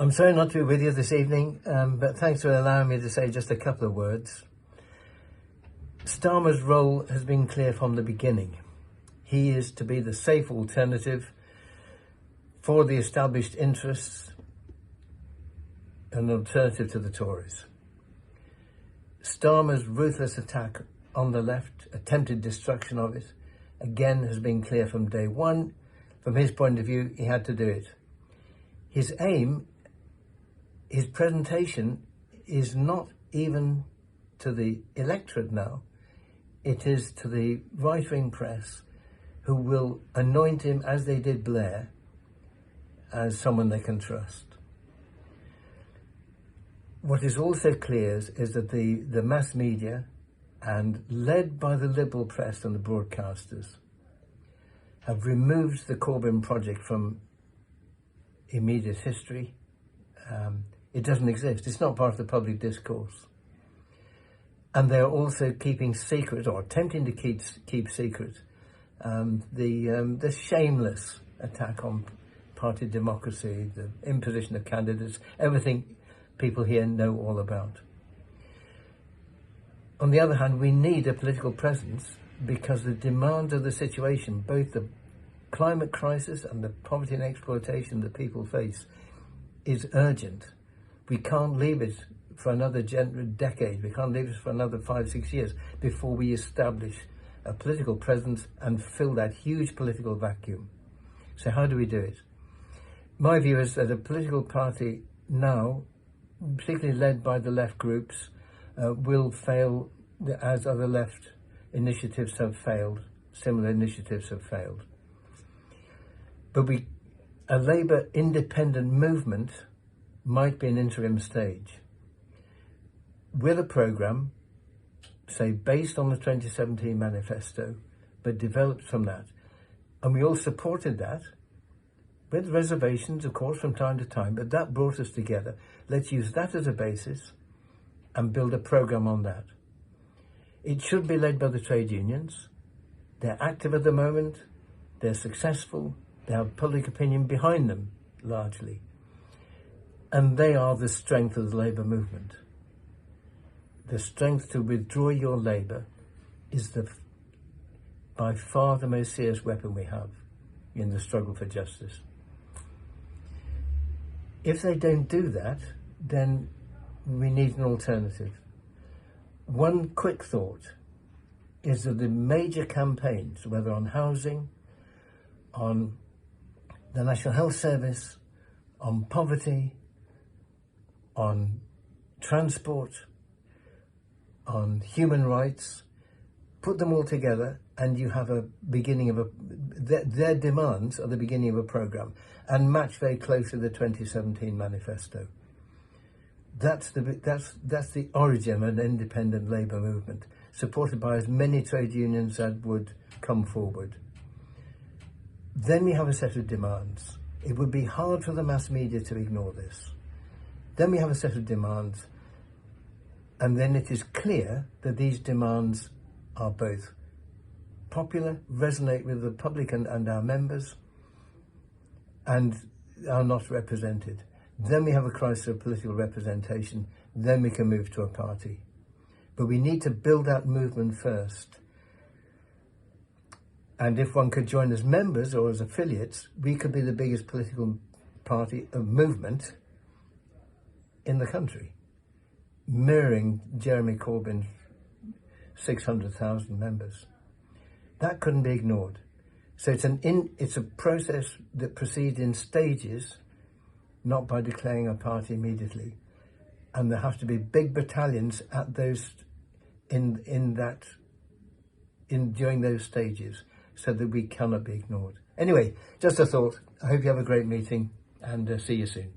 I'm sorry not to be with you this evening, but thanks for allowing me to say just a couple of words. Starmer's role has been clear from the beginning. He is to be the safe alternative for the established interests, an alternative to the Tories. Starmer's ruthless attack on the left, attempted destruction of it, again has been clear from day one. From his point of view, he had to do it. His aim, his presentation is not even to the electorate now. It is to the right-wing press, who will anoint him, as they did Blair, as someone they can trust. What is also clear is that the mass media, and led by the liberal press and the broadcasters, have removed the Corbyn project from immediate history. It doesn't exist. It's not part of the public discourse. And they're also keeping secret, or attempting to keep secret, the shameless attack on party democracy, the imposition of candidates, everything people here know all about. On the other hand, we need a political presence because the demands of the situation, both the climate crisis and the poverty and exploitation that people face, is urgent. We can't leave it for another decade. We can't leave it for another 5-6 years before we establish a political presence and fill that huge political vacuum. So how do we do it? My view is that a political party now, particularly led by the left groups, will fail as other left initiatives have failed, similar initiatives have failed. But a Labour independent movement might be an interim stage with a programme, say, based on the 2017 manifesto, but developed from that. And we all supported that, with reservations, of course, from time to time, but that brought us together. Let's use that as a basis and build a programme on that. It should be led by the trade unions. They're active at the moment, they're successful, they have public opinion behind them, largely. And they are the strength of the Labour movement. The strength to withdraw your Labour is by far the most serious weapon we have in the struggle for justice. If they don't do that, then we need an alternative. One quick thought is that the major campaigns, whether on housing, on the National Health Service, on poverty, on transport, on human rights, put them all together and you have a beginning of their demands are the beginning of a programme, and match very closely the 2017 manifesto. That's the origin of an independent Labour movement, supported by as many trade unions as would come forward. Then we have a set of demands. It would be hard for the mass media to ignore this. Then we have a set of demands, and then it is clear that these demands are both popular, resonate with the public and our members, and are not represented. Then we have a crisis of political representation. Then we can move to a party. But we need to build that movement first. And if one could join as members or as affiliates, we could be the biggest political party of movement in the country, mirroring Jeremy Corbyn's 600,000 members. That couldn't be ignored. So it's a process that proceeds in stages, not by declaring a party immediately. And there have to be big battalions at those during those stages, so that we cannot be ignored. Anyway, just a thought. I hope you have a great meeting, and see you soon.